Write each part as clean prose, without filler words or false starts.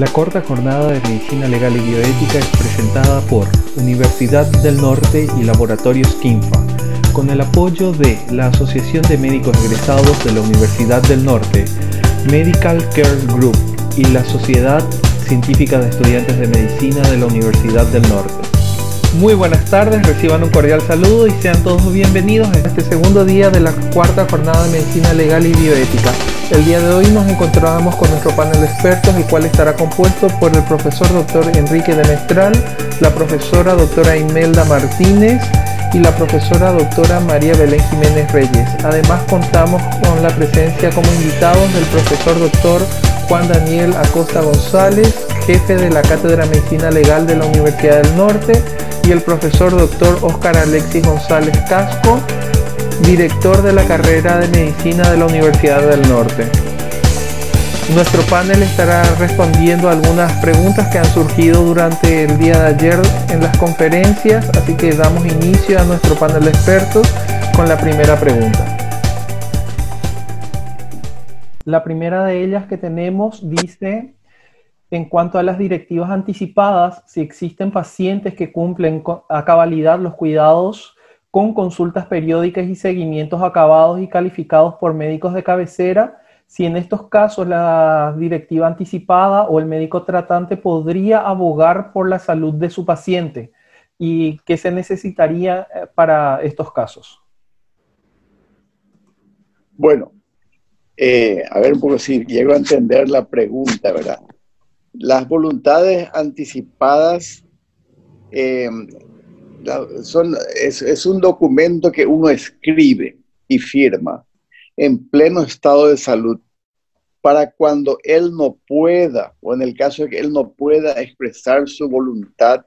La cuarta jornada de Medicina Legal y Bioética es presentada por Universidad del Norte y Laboratorios Kinfa, con el apoyo de la Asociación de Médicos Egresados de la Universidad del Norte, Medical Care Group y la Sociedad Científica de Estudiantes de Medicina de la Universidad del Norte. Muy buenas tardes, reciban un cordial saludo y sean todos bienvenidos a este segundo día de la cuarta jornada de Medicina Legal y Bioética. El día de hoy nos encontramos con nuestro panel de expertos, el cual estará compuesto por el profesor Dr. Enrique de Mestral, la profesora Dra. Imelda Martínez y la profesora Dra. María Belén Jiménez Reyes. Además contamos con la presencia como invitados del profesor Dr. Juan Daniel Acosta González, jefe de la Cátedra de Medicina Legal de la Universidad del Norte, y el profesor Dr. Óscar Alexis González Casco, director de la carrera de Medicina de la Universidad del Norte. Nuestro panel estará respondiendo a algunas preguntas que han surgido durante el día de ayer en las conferencias, así que damos inicio a nuestro panel de expertos con la primera pregunta. La primera de ellas que tenemos dice: en cuanto a las directivas anticipadas, si existen pacientes que cumplen a cabalidad los cuidados con consultas periódicas y seguimientos acabados y calificados por médicos de cabecera, si en estos casos la directiva anticipada o el médico tratante podría abogar por la salud de su paciente, y qué se necesitaría para estos casos. Bueno, a ver un poco si llego a entender la pregunta, ¿verdad? Las voluntades anticipadas es un documento que uno escribe y firma en pleno estado de salud para cuando él no pueda, o en el caso de que él no pueda expresar su voluntad,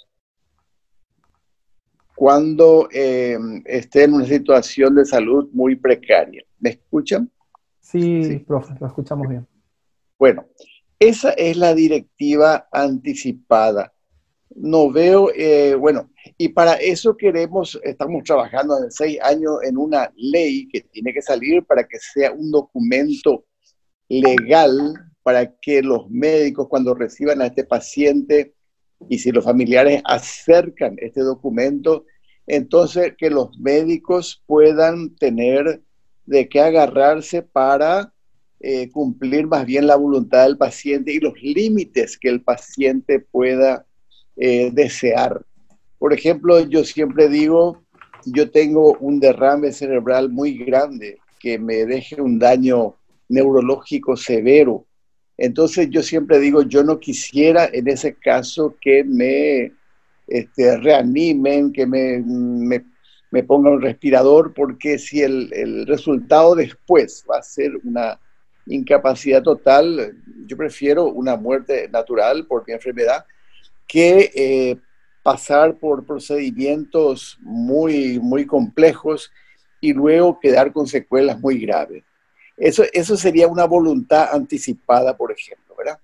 cuando esté en una situación de salud muy precaria. ¿Me escuchan? Sí, profe, lo escuchamos bien. Bueno, esa es la directiva anticipada. No veo, bueno, y para eso estamos trabajando hace 6 años en una ley que tiene que salir para que sea un documento legal para que los médicos, cuando reciban a este paciente y si los familiares acercan este documento, entonces que los médicos puedan tener de qué agarrarse para cumplir más bien la voluntad del paciente y los límites que el paciente pueda desear. Por ejemplo, yo siempre digo, yo tengo un derrame cerebral muy grande que me deje un daño neurológico severo. Entonces yo siempre digo, yo no quisiera en ese caso que me reanimen, que me pongan un respirador, porque si el resultado después va a ser una incapacidad total, yo prefiero una muerte natural por mi enfermedad que pasar por procedimientos muy, muy complejos y luego quedar con secuelas muy graves. Eso sería una voluntad anticipada, por ejemplo, ¿verdad?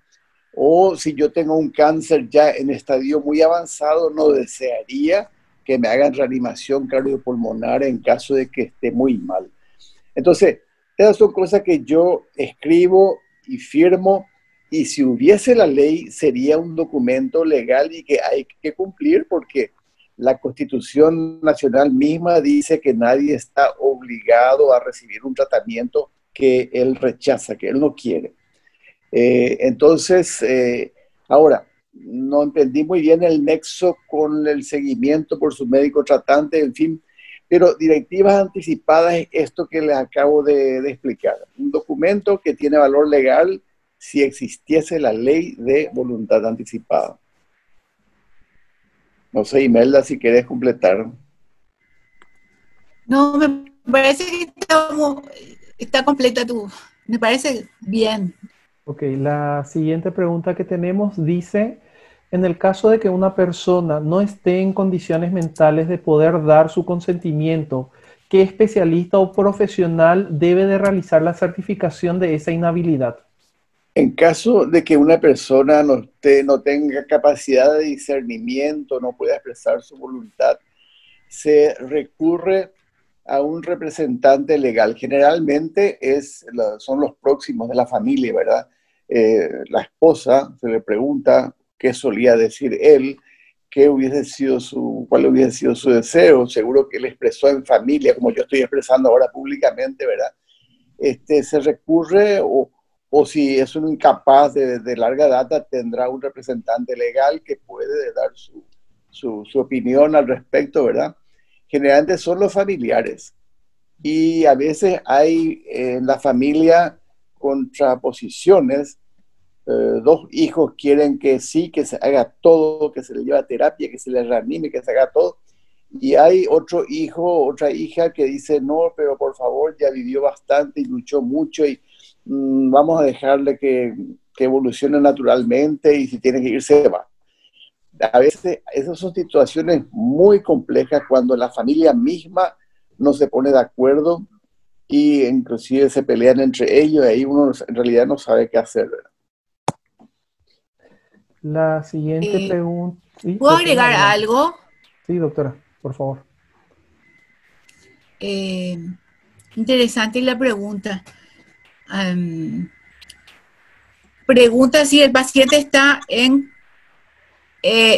O si yo tengo un cáncer ya en estadio muy avanzado, no desearía que me hagan reanimación cardiopulmonar en caso de que esté muy mal. Entonces, esas son cosas que yo escribo y firmo, y si hubiese la ley sería un documento legal y que hay que cumplir, porque la Constitución Nacional misma dice que nadie está obligado a recibir un tratamiento que él rechaza, que él no quiere. Entonces, ahora, no entendí muy bien el nexo con el seguimiento por su médico tratante, en fin, pero directivas anticipadas es esto que les acabo de explicar. Un documento que tiene valor legal si existiese la ley de voluntad anticipada. No sé, Imelda, si quieres completar. No, me parece que está completa me parece bien. Ok, la siguiente pregunta que tenemos dice: en el caso de que una persona no esté en condiciones mentales de poder dar su consentimiento, ¿qué especialista o profesional debe de realizar la certificación de esa inhabilidad? En caso de que una persona no tenga capacidad de discernimiento, no pueda expresar su voluntad, se recurre a un representante legal. Generalmente son los próximos de la familia, ¿verdad? la esposa se le pregunta qué solía decir él, cuál hubiese sido su deseo. Seguro que él expresó en familia, como yo estoy expresando ahora públicamente, ¿verdad? Se recurre, o si es un incapaz de larga data, tendrá un representante legal que puede dar su opinión al respecto, ¿verdad? Generalmente son los familiares. Y a veces hay en la familia contraposiciones. Dos hijos quieren que sí, que se haga todo, que se le lleve a terapia, que se le reanime, que se haga todo. Y hay otro hijo, otra hija que dice, no, pero por favor, ya vivió bastante y luchó mucho y vamos a dejarle que evolucione naturalmente y si tiene que irse, va. A veces esas son situaciones muy complejas cuando la familia misma no se pone de acuerdo y inclusive se pelean entre ellos y ahí uno en realidad no sabe qué hacer, ¿verdad? La siguiente pregunta. ¿Sí? ¿Puedo agregar algo? Sí, doctora, por favor. Interesante la pregunta. Pregunta si el paciente está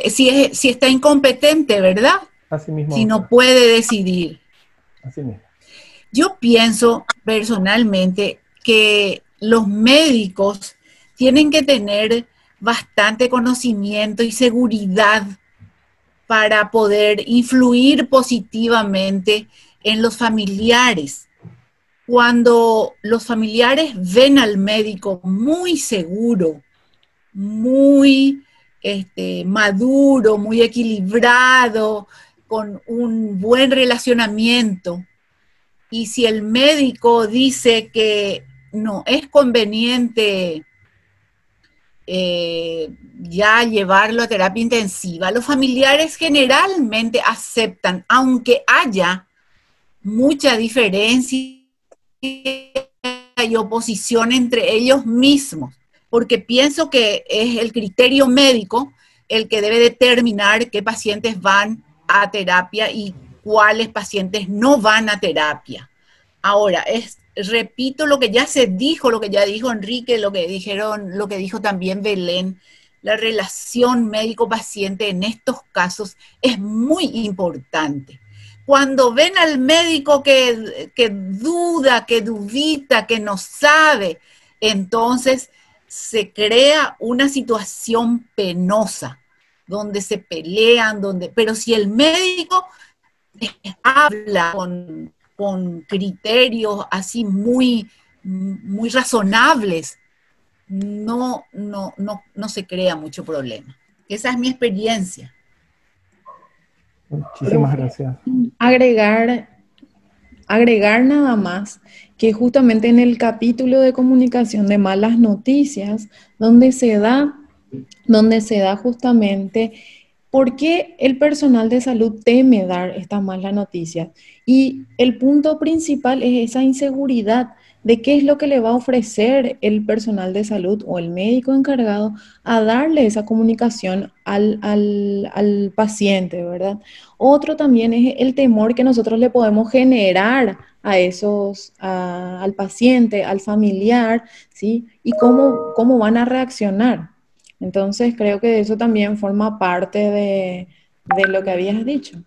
si está incompetente, ¿verdad? Así mismo. Si no puede decidir. Así mismo. Yo pienso personalmente que los médicos tienen que tener bastante conocimiento y seguridad para poder influir positivamente en los familiares. Cuando los familiares ven al médico muy seguro, muy maduro, muy equilibrado, con un buen relacionamiento, y si el médico dice que no es conveniente ya llevarlo a terapia intensiva, los familiares generalmente aceptan, aunque haya mucha diferencia y oposición entre ellos mismos, porque pienso que es el criterio médico el que debe determinar qué pacientes van a terapia y cuáles pacientes no van a terapia. Ahora, repito lo que ya se dijo, lo que ya dijo Enrique, lo que dijo también Belén. La relación médico-paciente en estos casos es muy importante. Cuando ven al médico que duda, que dubita, que no sabe, entonces se crea una situación penosa, donde se pelean, pero si el médico habla con criterios así muy razonables, no se crea mucho problema. Esa es mi experiencia. Muchísimas gracias. Agregar nada más que justamente en el capítulo de comunicación de malas noticias, donde se da justamente por qué el personal de salud teme dar estas malas noticias. Y el punto principal es esa inseguridad de qué es lo que le va a ofrecer el personal de salud o el médico encargado a darle esa comunicación al paciente, ¿verdad? Otro también es el temor que nosotros le podemos generar al paciente, al familiar, ¿sí? Y cómo van a reaccionar. Entonces creo que eso también forma parte de lo que habías dicho.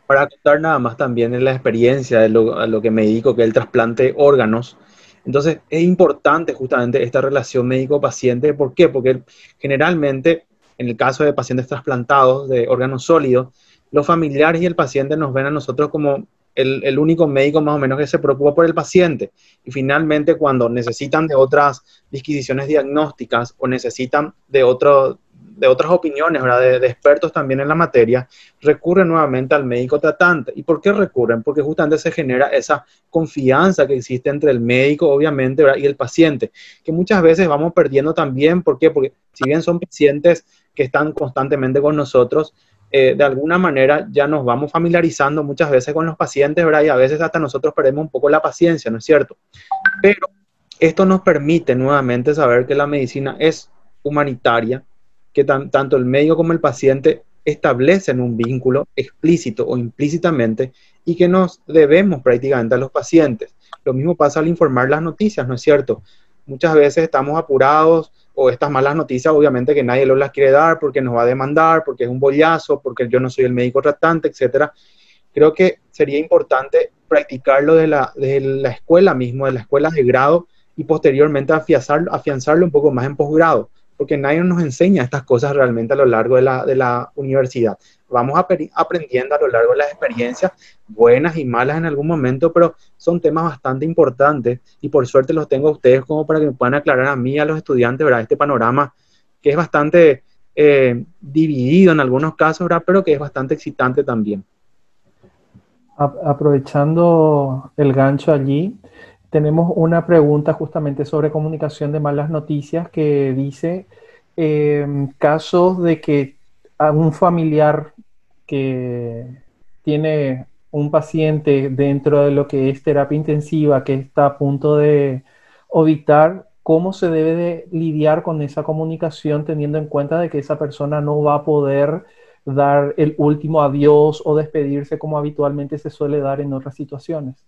Para contar nada más también en la experiencia a lo que me dedico, que es el trasplante de órganos. Entonces es importante justamente esta relación médico-paciente. ¿Por qué? Porque generalmente en el caso de pacientes trasplantados de órganos sólidos, los familiares y el paciente nos ven a nosotros como el único médico más o menos que se preocupa por el paciente. Y finalmente cuando necesitan de otras disquisiciones diagnósticas o necesitan de otras opiniones, ¿verdad? De expertos también en la materia, recurren nuevamente al médico tratante. ¿Y por qué recurren? Porque justamente se genera esa confianza que existe entre el médico, obviamente, ¿verdad? Y el paciente, que muchas veces vamos perdiendo también. ¿Por qué? Porque si bien son pacientes que están constantemente con nosotros, de alguna manera ya nos vamos familiarizando muchas veces con los pacientes, ¿verdad? Y a veces hasta nosotros perdemos un poco la paciencia, ¿no es cierto? Pero esto nos permite nuevamente saber que la medicina es humanitaria, que tanto el médico como el paciente establecen un vínculo explícito o implícitamente y que nos debemos prácticamente a los pacientes. Lo mismo pasa al informar las noticias, ¿no es cierto? muchas veces estamos apurados o estas malas noticias, obviamente que nadie las quiere dar porque nos va a demandar, porque es un bollazo, porque yo no soy el médico tratante, etcétera. Creo que sería importante practicarlo de la escuela mismo, de la escuela de grado, y posteriormente afianzarlo un poco más en posgrado, porque nadie nos enseña estas cosas realmente a lo largo de la universidad. Vamos aprendiendo a lo largo de las experiencias, buenas y malas en algún momento, pero son temas bastante importantes y por suerte los tengo a ustedes como para que me puedan aclarar a mí y a los estudiantes, ¿verdad? Este panorama que es bastante dividido en algunos casos, ¿verdad? Pero que es bastante excitante también. Aprovechando el gancho allí, tenemos una pregunta justamente sobre comunicación de malas noticias que dice, casos de que a un familiar que tiene un paciente dentro de lo que es terapia intensiva que está a punto de ovitar, ¿cómo se debe de lidiar con esa comunicación teniendo en cuenta de que esa persona no va a poder dar el último adiós o despedirse como habitualmente se suele dar en otras situaciones?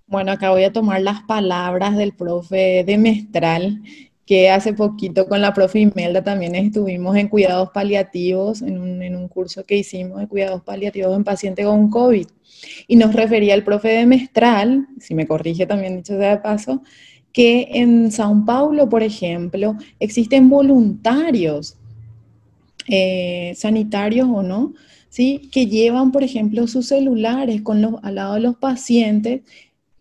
Bueno, acá voy a tomar las palabras del profe de Mestral, que hace poquito con la profe Imelda también estuvimos en cuidados paliativos, en un curso que hicimos de cuidados paliativos en pacientes con COVID. Y nos refería el profe de Mestral, si me corrige también dicho sea de paso, que en São Paulo, por ejemplo, existen voluntarios sanitarios o no, ¿sí? Que llevan, por ejemplo, sus celulares al lado de los pacientes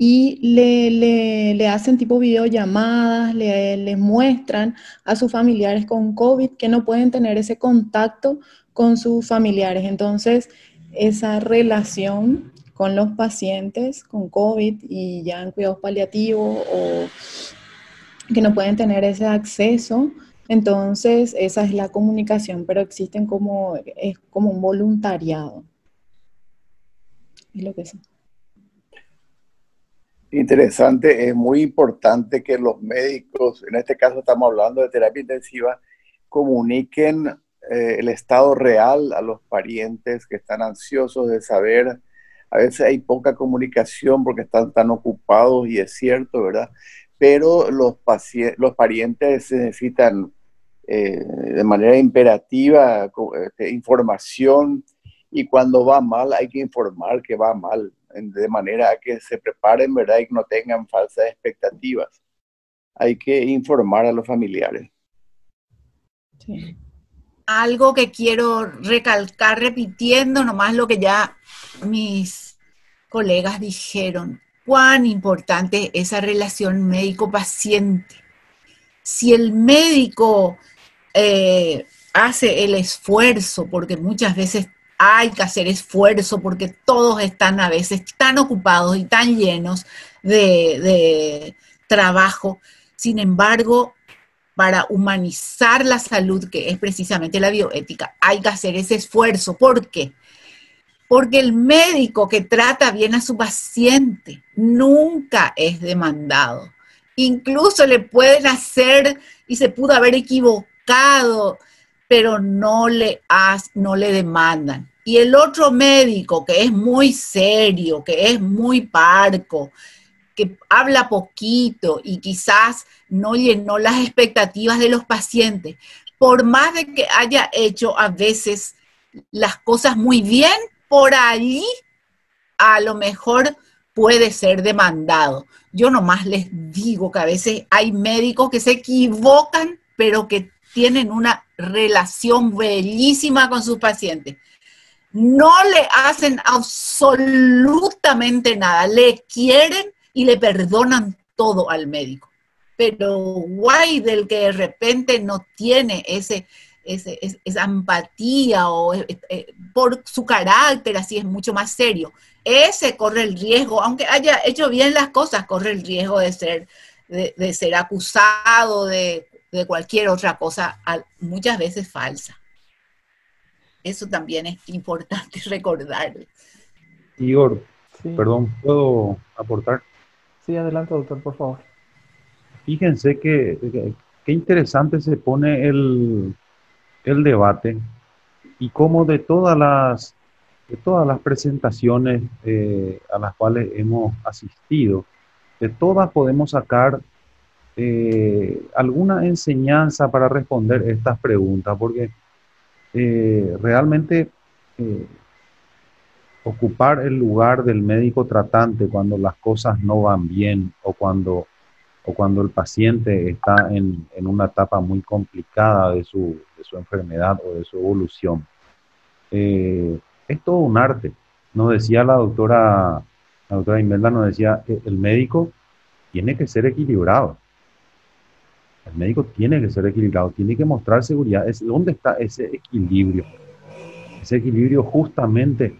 y le hacen tipo videollamadas, les muestran a sus familiares con COVID que no pueden tener ese contacto con sus familiares. Entonces, esa relación con los pacientes con COVID y ya en cuidados paliativos o que no pueden tener ese acceso, entonces esa es la comunicación, pero existen es como un voluntariado. Es lo que es. Interesante, es muy importante que los médicos, en este caso estamos hablando de terapia intensiva, comuniquen el estado real a los parientes que están ansiosos de saber. A veces hay poca comunicación porque están tan ocupados y es cierto, ¿verdad? Pero los parientes necesitan de manera imperativa información, y cuando va mal hay que informar que va mal, de manera a que se preparen, ¿verdad? Y que no tengan falsas expectativas. Hay que informar a los familiares. Sí. Algo que quiero recalcar repitiendo nomás lo que ya mis colegas dijeron, cuán importante es esa relación médico-paciente. Si el médico hace el esfuerzo, porque muchas veces hay que hacer esfuerzo, porque todos están a veces tan ocupados y tan llenos de trabajo, sin embargo, para humanizar la salud, que es precisamente la bioética, hay que hacer ese esfuerzo. ¿Por qué? Porque el médico que trata bien a su paciente nunca es demandado. Incluso le pueden hacer y se pudo haber equivocado, pero no le demandan. Y el otro médico que es muy serio, que es muy parco, que habla poquito y quizás no llenó las expectativas de los pacientes, por más de que haya hecho a veces las cosas muy bien, por ahí a lo mejor puede ser demandado. Yo nomás les digo que a veces hay médicos que se equivocan, pero que tienen una relación bellísima con sus pacientes. No le hacen absolutamente nada, le quieren y le perdonan todo al médico. Pero guay del que de repente no tiene esa empatía o por su carácter, así es mucho más serio. Ese corre el riesgo, aunque haya hecho bien las cosas, corre el riesgo de ser acusado de cualquier otra cosa, muchas veces falsa. Eso también es importante recordar. Igor, Sí. perdón, ¿puedo aportar? Sí, adelante, doctor, por favor. Fíjense que interesante se pone el debate y cómo de todas las presentaciones a las cuales hemos asistido, de todas podemos sacar alguna enseñanza para responder estas preguntas, porque realmente ocupar el lugar del médico tratante cuando las cosas no van bien o cuando el paciente está en una etapa muy complicada de su enfermedad o de su evolución, es todo un arte. Nos decía la doctora Imelda nos decía, el médico tiene que ser equilibrado. El médico tiene que ser equilibrado, tiene que mostrar seguridad. ¿Dónde está ese equilibrio? Ese equilibrio justamente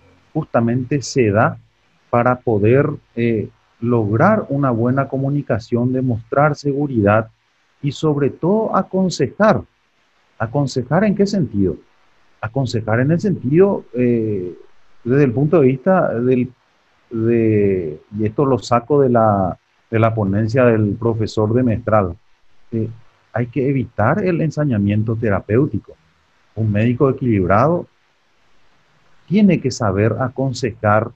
se da para poder lograr una buena comunicación, demostrar seguridad y sobre todo aconsejar. ¿Aconsejar en qué sentido? Aconsejar en el sentido, desde el punto de vista y esto lo saco de la ponencia del profesor de Mestral, hay que evitar el ensañamiento terapéutico. Un médico equilibrado tiene que saber aconsejar,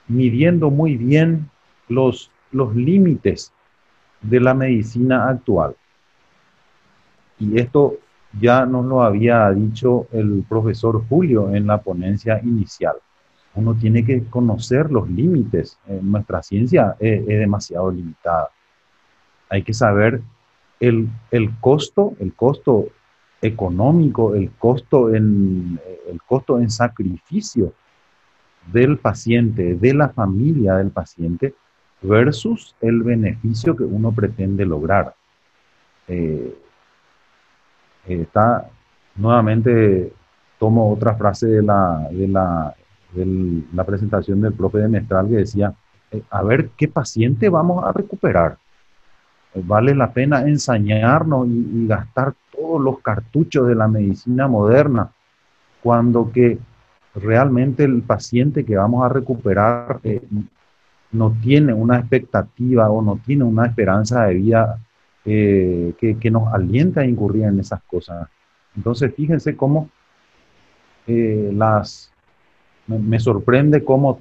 midiendo muy bien los límites de la medicina actual. Y esto ya nos lo había dicho el profesor Julio en la ponencia inicial. Uno tiene que conocer los límites. Nuestra ciencia es demasiado limitada. Hay que saber el costo económico, el costo en sacrificio del paciente, de la familia del paciente, versus el beneficio que uno pretende lograr. Nuevamente tomo otra frase de la presentación del profe de Mestral que decía, a ver qué paciente vamos a recuperar. Vale la pena ensañarnos y gastar todos los cartuchos de la medicina moderna cuando que realmente el paciente que vamos a recuperar no tiene una expectativa o no tiene una esperanza de vida que nos alienta a incurrir en esas cosas. Entonces, fíjense cómo me sorprende cómo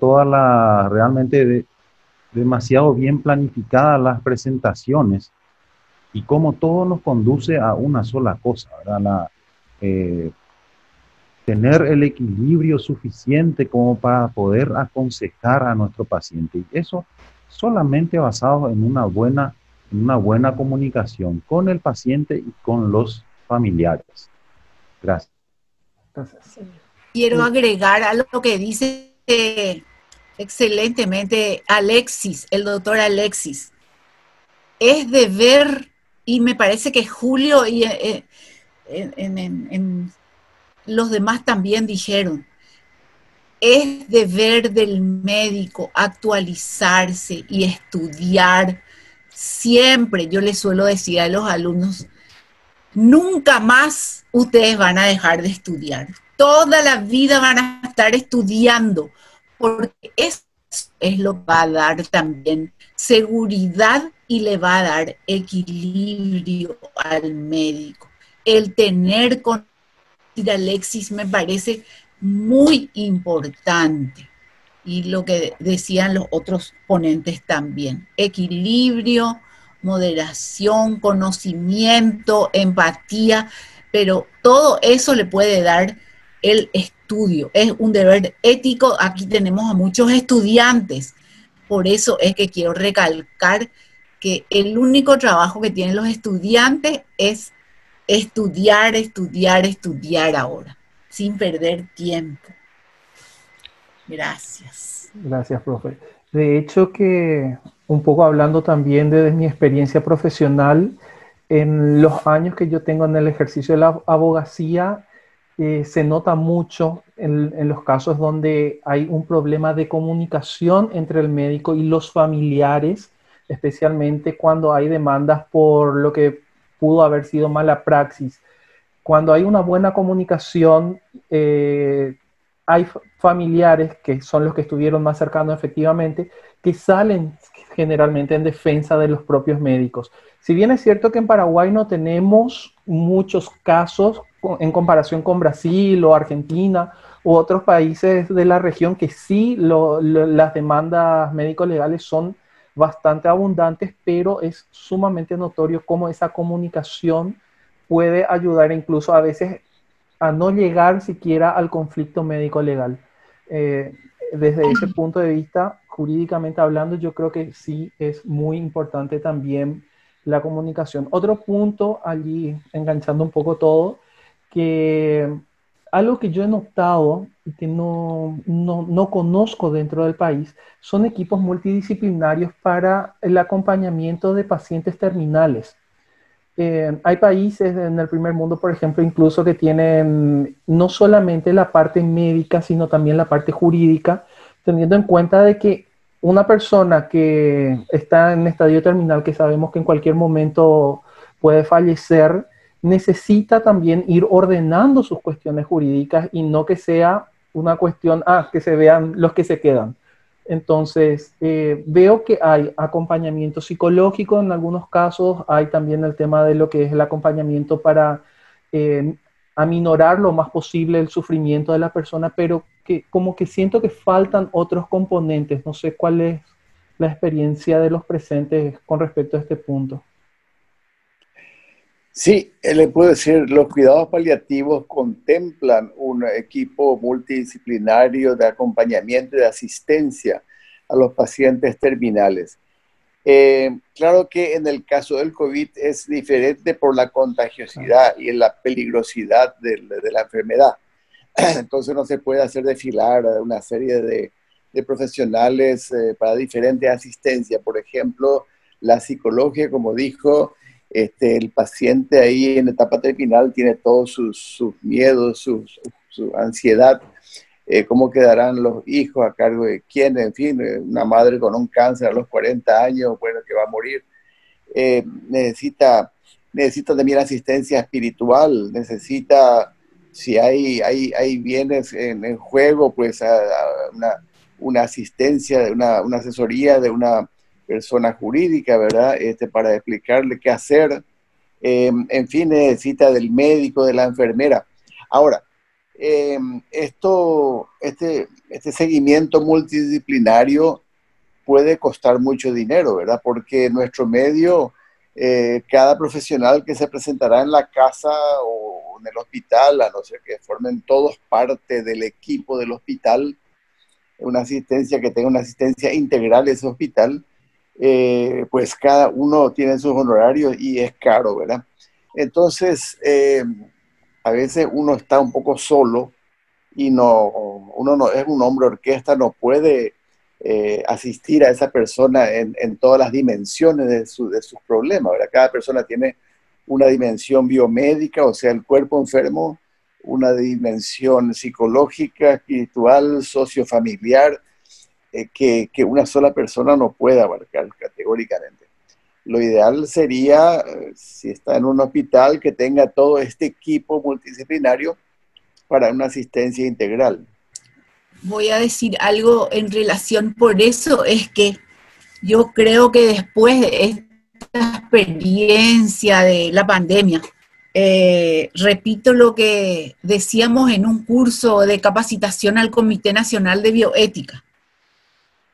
realmente demasiado bien planificadas las presentaciones y cómo todo nos conduce a una sola cosa, ¿verdad? Tener el equilibrio suficiente como para poder aconsejar a nuestro paciente. Y eso solamente basado en una buena comunicación con el paciente y con los familiares. Gracias. Quiero agregar a lo que dice excelentemente Alexis, el doctor Alexis. Es deber, y me parece que Julio y en los demás también dijeron, es deber del médico actualizarse y estudiar siempre. Yo les suelo decir a los alumnos, nunca más ustedes van a dejar de estudiar. Toda la vida van a estar estudiando, porque eso es lo que va a dar también seguridad y le va a dar equilibrio al médico. El tener con Alexis me parece muy importante. Y lo que decían los otros ponentes también. Equilibrio, moderación, conocimiento, empatía, pero todo eso le puede dar el estudio. Es un deber ético. Aquí tenemos a muchos estudiantes. Por eso es que quiero recalcar que el único trabajo que tienen los estudiantes es estudiar, estudiar, estudiar ahora, sin perder tiempo. Gracias. Gracias, profe. De hecho que un poco hablando también de mi experiencia profesional, en los años que yo tengo en el ejercicio de la abogacía, se nota mucho en los casos donde hay un problema de comunicación entre el médico y los familiares, especialmente cuando hay demandas por lo que pudo haber sido mala praxis. Cuando hay una buena comunicación, hay familiares que son los que estuvieron más cercanos efectivamente, que salen generalmente en defensa de los propios médicos. Si bien es cierto que en Paraguay no tenemos muchos casos en comparación con Brasil o Argentina u otros países de la región que sí las demandas médico-legales son bastante abundantes, pero es sumamente notorio cómo esa comunicación puede ayudar incluso a veces a no llegar siquiera al conflicto médico legal. Desde ese punto de vista, jurídicamente hablando, yo creo que sí es muy importante también la comunicación. Otro punto allí, enganchando un poco todo, que algo que yo he notado y que no conozco dentro del país son equipos multidisciplinarios para el acompañamiento de pacientes terminales. Hay países en el primer mundo, por ejemplo, incluso que tienen no solamente la parte médica, sino también la parte jurídica, teniendo en cuenta de que una persona que está en estadio terminal, que sabemos que en cualquier momento puede fallecer, necesita también ir ordenando sus cuestiones jurídicas y no que sea una cuestión, que se vean los que se quedan. Entonces, veo que hay acompañamiento psicológico en algunos casos, hay también el tema de lo que es el acompañamiento para aminorar lo más posible el sufrimiento de la persona, pero que como que siento que faltan otros componentes. No sé cuál es la experiencia de los presentes con respecto a este punto. Sí, le puedo decir, los cuidados paliativos contemplan un equipo multidisciplinario de acompañamiento y de asistencia a los pacientes terminales. Claro que en el caso del COVID es diferente por la contagiosidad y la peligrosidad de la enfermedad. Entonces no se puede hacer desfilar una serie de profesionales para diferentes asistencias. Por ejemplo, la psicología, como dijo, el paciente ahí en etapa terminal tiene todos sus miedos, su ansiedad, cómo quedarán los hijos a cargo de quién, en fin, una madre con un cáncer a los 40 años, bueno, que va a morir, necesita también asistencia espiritual, necesita, si hay bienes en juego, pues una asistencia, una asesoría de una persona jurídica, ¿verdad? Para explicarle qué hacer. En fin, necesita del médico, de la enfermera. Ahora, este seguimiento multidisciplinario puede costar mucho dinero, ¿verdad? Porque en nuestro medio, cada profesional que se presentará en la casa o en el hospital, a no ser que formen todos parte del equipo del hospital, que tenga una asistencia integral de ese hospital, pues cada uno tiene sus honorarios y es caro, ¿verdad? Entonces, a veces uno está un poco solo y uno no es un hombre orquesta, no puede asistir a esa persona en todas las dimensiones de sus problemas, ¿verdad? Cada persona tiene una dimensión biomédica, o sea, el cuerpo enfermo, una dimensión psicológica, espiritual, sociofamiliar, que una sola persona no puede abarcar categóricamente. Lo ideal sería, si está en un hospital, que tenga todo este equipo multidisciplinario para una asistencia integral. Voy a decir algo en relación, por eso es que yo creo que después de esta experiencia de la pandemia, repito lo que decíamos en un curso de capacitación al Comité Nacional de Bioética,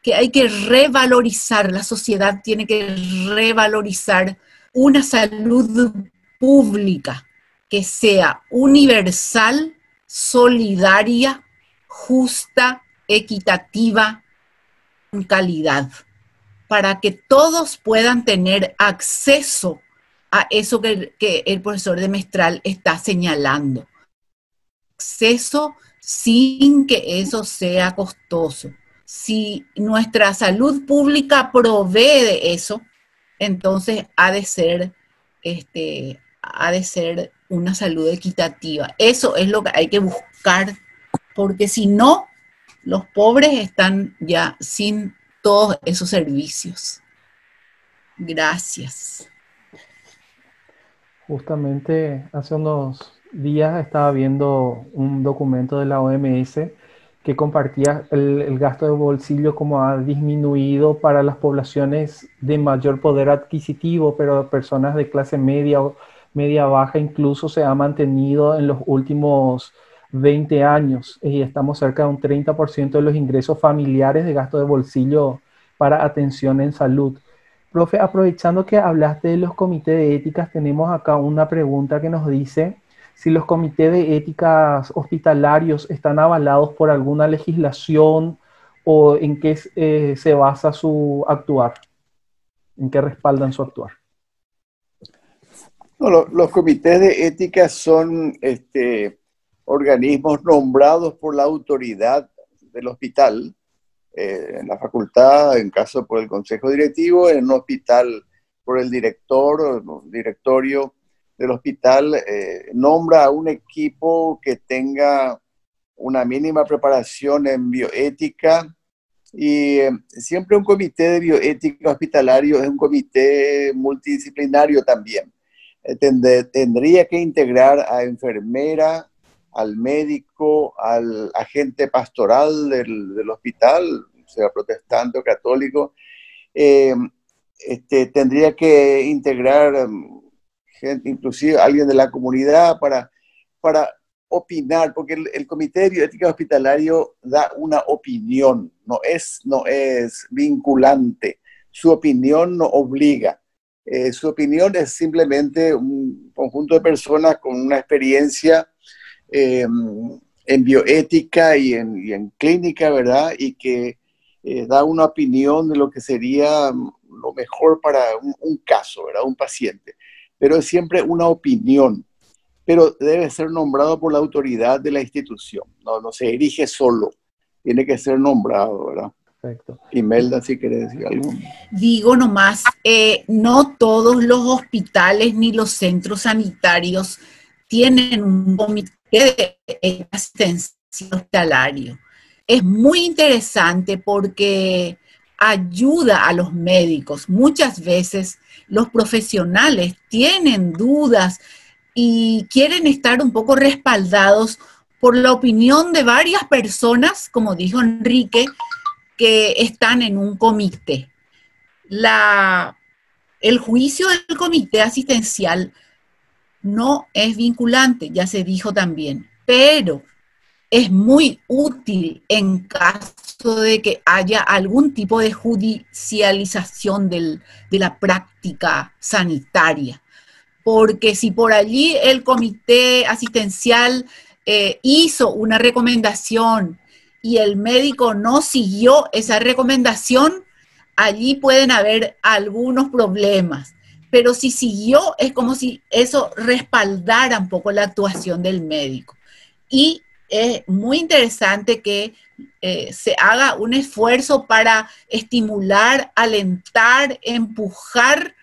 que hay que revalorizar, la sociedad tiene que revalorizar una salud pública que sea universal, solidaria, justa, equitativa, con calidad, para que todos puedan tener acceso a eso que el profesor de Mestral está señalando. Acceso sin que eso sea costoso. Si nuestra salud pública provee de eso, entonces ha de ser una salud equitativa. Eso es lo que hay que buscar, porque si no, los pobres están ya sin todos esos servicios. Gracias. Justamente hace unos días estaba viendo un documento de la OMS que compartía el gasto de bolsillo como ha disminuido para las poblaciones de mayor poder adquisitivo, pero personas de clase media o media baja incluso se ha mantenido en los últimos 20 años y estamos cerca de un 30% de los ingresos familiares de gasto de bolsillo para atención en salud. Profe, aprovechando que hablaste de los comités de éticas, tenemos acá una pregunta que nos dice si los comités de éticas hospitalarios están avalados por alguna legislación o en qué se basa su actuar, en qué respaldan su actuar. No, los comités de ética son organismos nombrados por la autoridad del hospital, en la facultad, en caso por el consejo directivo, en un hospital por el director o directorio del hospital, nombra a un equipo que tenga una mínima preparación en bioética y siempre un comité de bioética hospitalario es un comité multidisciplinario también. Tendría que integrar a enfermera, al médico, al agente pastoral del hospital, sea protestante o católico, tendría que integrar gente, inclusive alguien de la comunidad para opinar, porque el Comité de Bioética Hospitalario da una opinión, no es vinculante, su opinión no obliga. Su opinión es simplemente un conjunto de personas con una experiencia en bioética y en clínica, ¿verdad? Y que da una opinión de lo que sería lo mejor para un caso, ¿verdad? Un paciente. Pero es siempre una opinión, pero debe ser nombrado por la autoridad de la institución. No se erige solo, tiene que ser nombrado, ¿verdad? Perfecto. Imelda, si quieres decir algo. Digo nomás, no todos los hospitales ni los centros sanitarios tienen un comité de asistencia hospitalario. Es muy interesante porque ayuda a los médicos. Muchas veces los profesionales tienen dudas y quieren estar un poco respaldados por la opinión de varias personas, como dijo Enrique, que están en un comité. El juicio del comité asistencial no es vinculante, ya se dijo también, pero es muy útil en caso de que haya algún tipo de judicialización de la práctica sanitaria. Porque si por allí el comité asistencial hizo una recomendación y el médico no siguió esa recomendación, allí pueden haber algunos problemas. Pero si siguió, es como si eso respaldara un poco la actuación del médico. Y es muy interesante que se haga un esfuerzo para estimular, alentar, empujar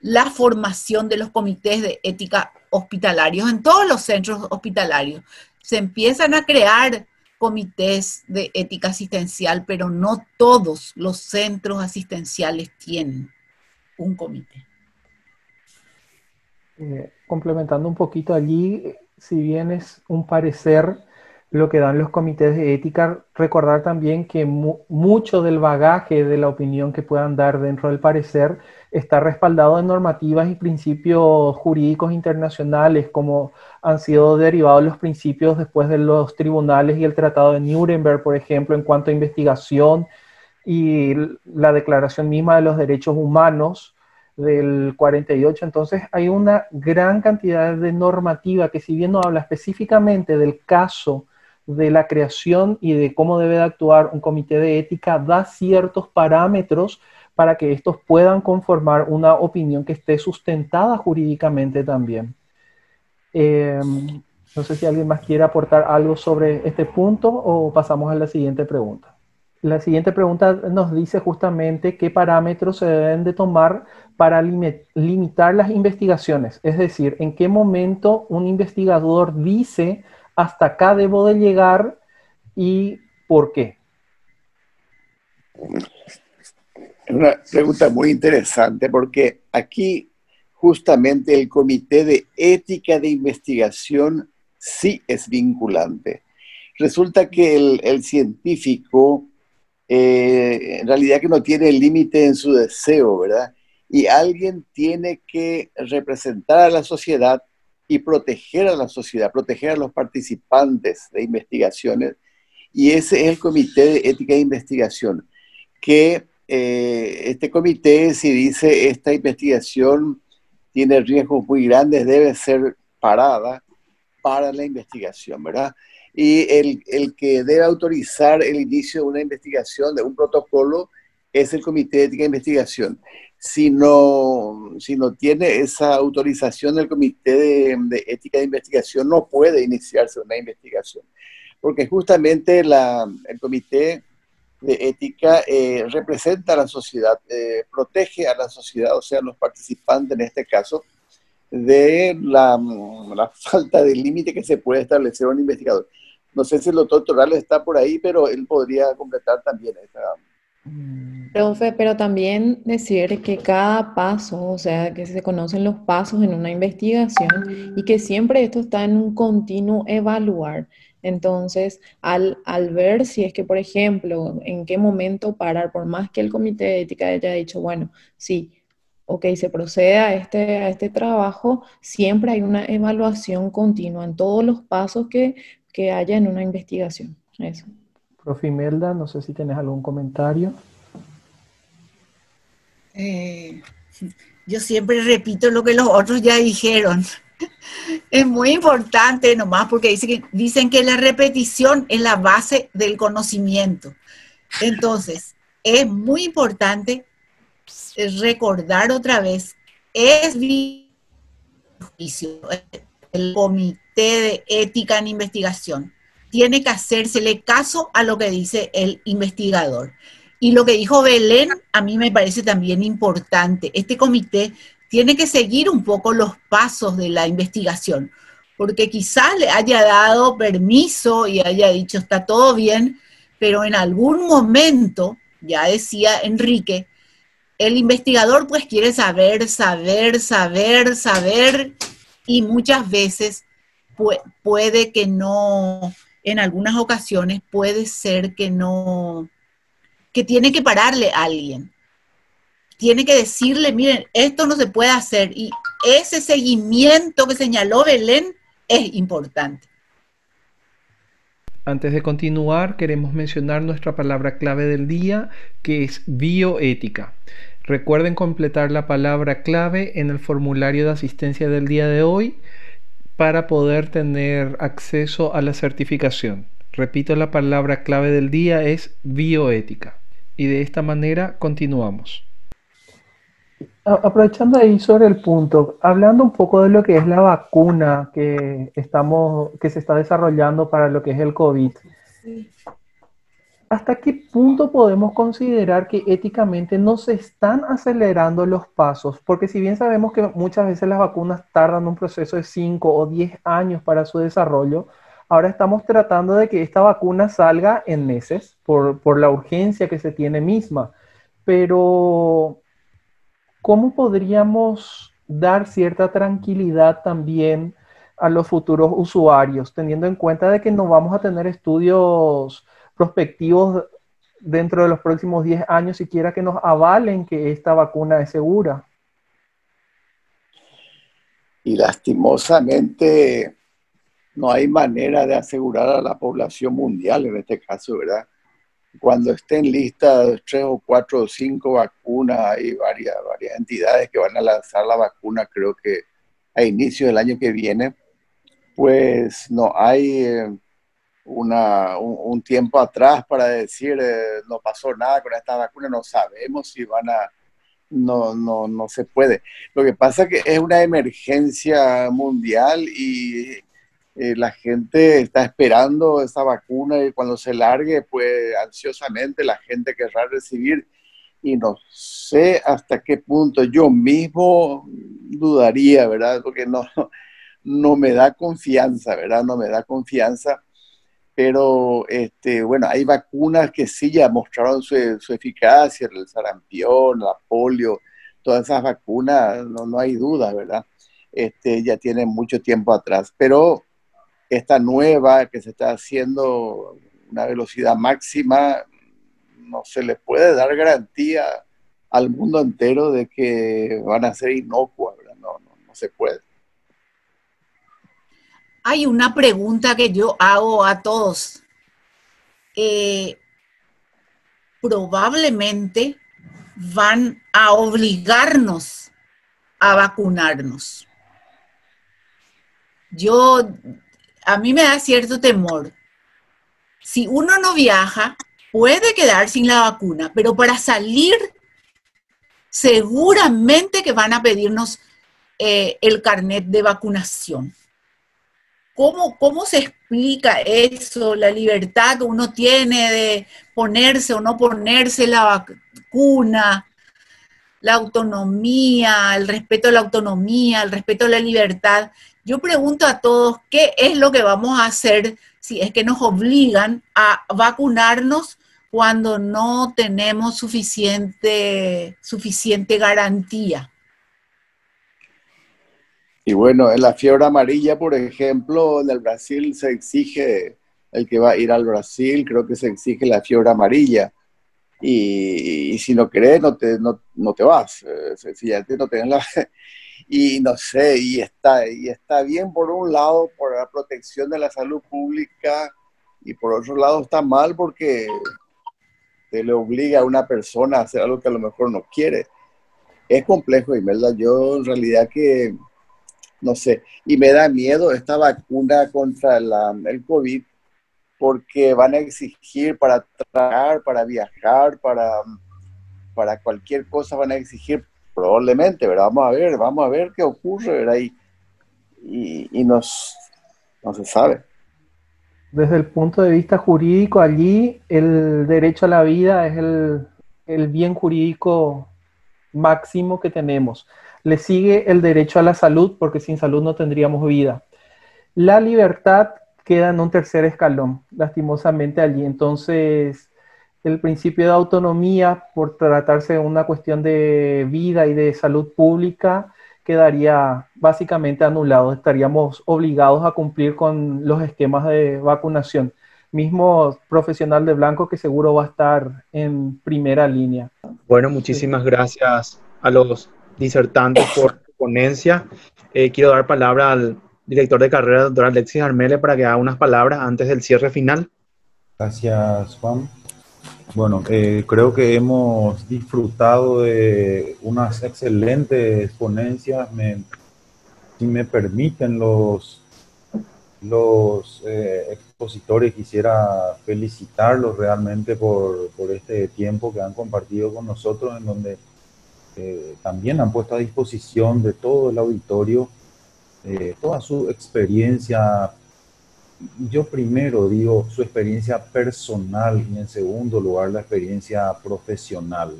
la formación de los comités de ética hospitalarios en todos los centros hospitalarios. Se empiezan a crear comités de ética asistencial, pero no todos los centros asistenciales tienen un comité. Complementando un poquito allí, si bien es un parecer lo que dan los comités de ética, recordar también que mucho del bagaje de la opinión que puedan dar dentro del parecer está respaldado en normativas y principios jurídicos internacionales, como han sido derivados los principios después de los tribunales y el Tratado de Nuremberg, por ejemplo, en cuanto a investigación y la Declaración misma de los Derechos Humanos del 48. Entonces hay una gran cantidad de normativa que, si bien no habla específicamente del caso de la creación y de cómo debe de actuar un comité de ética, da ciertos parámetros para que estos puedan conformar una opinión que esté sustentada jurídicamente también. No sé si alguien más quiere aportar algo sobre este punto o pasamos a la siguiente pregunta. La siguiente pregunta nos dice justamente qué parámetros se deben de tomar para limitar las investigaciones. Es decir, en qué momento un investigador dice hasta acá debo de llegar y por qué. Es una pregunta muy interesante porque aquí justamente el Comité de Ética de Investigación sí es vinculante. Resulta que el científico en realidad que no tiene límite en su deseo, ¿verdad? Y alguien tiene que representar a la sociedad y proteger a la sociedad, proteger a los participantes de investigaciones. Y ese es el Comité de Ética de Investigación, que este comité, si dice esta investigación tiene riesgos muy grandes, debe ser parada para la investigación, ¿verdad? Y el que debe autorizar el inicio de una investigación, de un protocolo, es el Comité de Ética de Investigación. Si no tiene esa autorización del Comité de Ética de Investigación, no puede iniciarse una investigación. Porque justamente el Comité de Ética representa a la sociedad, protege a la sociedad, o sea, los participantes en este caso, de la falta de límite que se puede establecer un investigador. No sé si el doctor Torrales está por ahí, pero él podría completar también esta. Profe, pero también decir que cada paso, o sea, que se conocen los pasos en una investigación y que siempre esto está en un continuo evaluar. Entonces, al ver si es que, por ejemplo, en qué momento parar, por más que el comité de ética haya dicho, bueno, sí, ok, se procede a este trabajo, siempre hay una evaluación continua en todos los pasos que haya en una investigación. Eso. Profe Imelda, no sé si tenés algún comentario. Yo siempre repito lo que los otros ya dijeron. Es muy importante nomás porque dicen que la repetición es la base del conocimiento. Entonces, es muy importante recordar otra vez, es el Comité de Ética en Investigación. Tiene que hacérsele caso a lo que dice el investigador. Y lo que dijo Belén, a mí me parece también importante. Este comité tiene que seguir un poco los pasos de la investigación, porque quizás le haya dado permiso y haya dicho está todo bien, pero en algún momento, ya decía Enrique, el investigador pues quiere saber, y muchas veces puede que no, en algunas ocasiones puede ser que no, que tiene que pararle a alguien. Tiene que decirle, miren, esto no se puede hacer. Y ese seguimiento que señaló Belén es importante. Antes de continuar, queremos mencionar nuestra palabra clave del día, que es bioética. Recuerden completar la palabra clave en el formulario de asistencia del día de hoy para poder tener acceso a la certificación. Repito, la palabra clave del día es bioética. Y de esta manera continuamos. Aprovechando ahí sobre el punto, hablando un poco de lo que es la vacuna que se está desarrollando para lo que es el COVID, ¿hasta qué punto podemos considerar que éticamente no se están acelerando los pasos? Porque si bien sabemos que muchas veces las vacunas tardan un proceso de 5 o 10 años para su desarrollo, ahora estamos tratando de que esta vacuna salga en meses por la urgencia que se tiene misma. Pero ¿cómo podríamos dar cierta tranquilidad también a los futuros usuarios, teniendo en cuenta de que no vamos a tener estudios prospectivos dentro de los próximos 10 años, siquiera que nos avalen que esta vacuna es segura? Y lastimosamente no hay manera de asegurar a la población mundial en este caso, ¿verdad? Cuando estén listas 3 o 4 o 5 vacunas, hay varias entidades que van a lanzar la vacuna, creo que a inicios del año que viene, pues no hay un tiempo atrás para decir no pasó nada con esta vacuna, no sabemos si van a... No se puede. Lo que pasa es que es una emergencia mundial y la gente está esperando esa vacuna y cuando se largue, pues ansiosamente la gente querrá recibir y no sé hasta qué punto yo mismo dudaría, ¿verdad? Porque no me da confianza, ¿verdad? No me da confianza, pero bueno, hay vacunas que sí ya mostraron su eficacia, el sarampión, la polio, todas esas vacunas, no hay duda, ¿verdad? Ya tienen mucho tiempo atrás, pero esta nueva que se está haciendo una velocidad máxima, no se le puede dar garantía al mundo entero de que van a ser inocuas, ¿verdad? No se puede. Hay una pregunta que yo hago a todos. Probablemente van a obligarnos a vacunarnos. A mí me da cierto temor. Si uno no viaja, puede quedar sin la vacuna, pero para salir seguramente que van a pedirnos el carnet de vacunación. ¿Cómo se explica eso? La libertad que uno tiene de ponerse o no ponerse la vacuna, la autonomía, el respeto a la autonomía, el respeto a la libertad. Yo pregunto a todos, ¿qué es lo que vamos a hacer si es que nos obligan a vacunarnos cuando no tenemos suficiente garantía? Y bueno, en la fiebre amarilla, por ejemplo, en el Brasil se exige, el que va a ir al Brasil, creo que se exige la fiebre amarilla. Y si no querés, no te vas. Sencillamente no tenés la... Y no sé, y está bien por un lado por la protección de la salud pública, y por otro lado está mal porque te le obliga a una persona a hacer algo que a lo mejor no quiere. Es complejo, Imelda. Yo en realidad que, no sé, y me da miedo esta vacuna contra el COVID, porque van a exigir para trabajar, para viajar, para cualquier cosa van a exigir probablemente, ¿verdad? Vamos a ver qué ocurre, ¿verdad? Y no se sabe. Desde el punto de vista jurídico, allí el derecho a la vida es el bien jurídico máximo que tenemos. Le sigue el derecho a la salud, porque sin salud no tendríamos vida. La libertad queda en un tercer escalón, lastimosamente allí. Entonces, el principio de autonomía, por tratarse de una cuestión de vida y de salud pública, quedaría básicamente anulado. Estaríamos obligados a cumplir con los esquemas de vacunación. Mismo profesional de blanco que seguro va a estar en primera línea. Bueno, muchísimas gracias a los disertantes por su ponencia. Quiero dar palabra al director de carrera, doctor Alexis Armele, para que haga unas palabras antes del cierre final. Gracias, Juan. Bueno, creo que hemos disfrutado de unas excelentes ponencias. Si me permiten los expositores, quisiera felicitarlos realmente por este tiempo que han compartido con nosotros, en donde también han puesto a disposición de todo el auditorio toda su experiencia. Yo primero digo su experiencia personal y en segundo lugar la experiencia profesional.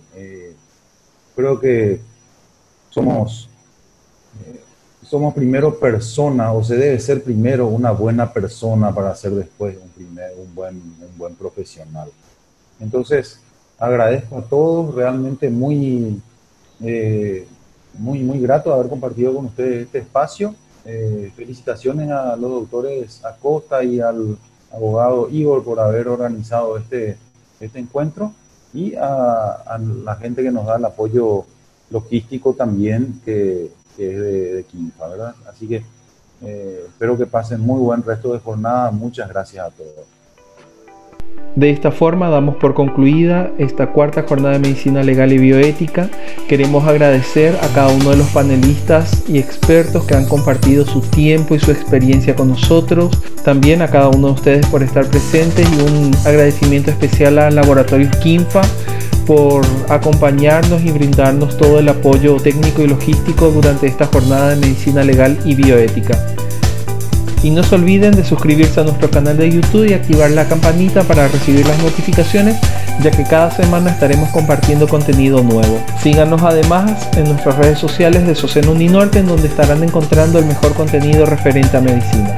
Creo que somos primero personas, o se debe ser primero una buena persona para ser después un buen profesional. Entonces, agradezco a todos, realmente muy grato de haber compartido con ustedes este espacio. Felicitaciones a los doctores Acosta y al abogado Igor por haber organizado este encuentro, y a la gente que nos da el apoyo logístico también, que es de Kinfa, ¿verdad? Así que espero que pasen muy buen resto de jornada. Muchas gracias a todos. De esta forma damos por concluida esta cuarta jornada de Medicina Legal y Bioética. Queremos agradecer a cada uno de los panelistas y expertos que han compartido su tiempo y su experiencia con nosotros. También a cada uno de ustedes por estar presentes, y un agradecimiento especial al Laboratorio Kinfa por acompañarnos y brindarnos todo el apoyo técnico y logístico durante esta jornada de Medicina Legal y Bioética. Y no se olviden de suscribirse a nuestro canal de YouTube y activar la campanita para recibir las notificaciones, ya que cada semana estaremos compartiendo contenido nuevo. Síganos además en nuestras redes sociales de SOCEN Uninorte, en donde estarán encontrando el mejor contenido referente a medicina.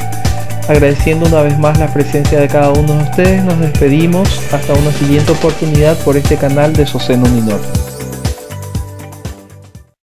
Agradeciendo una vez más la presencia de cada uno de ustedes, nos despedimos hasta una siguiente oportunidad por este canal de SOCEN Uninorte.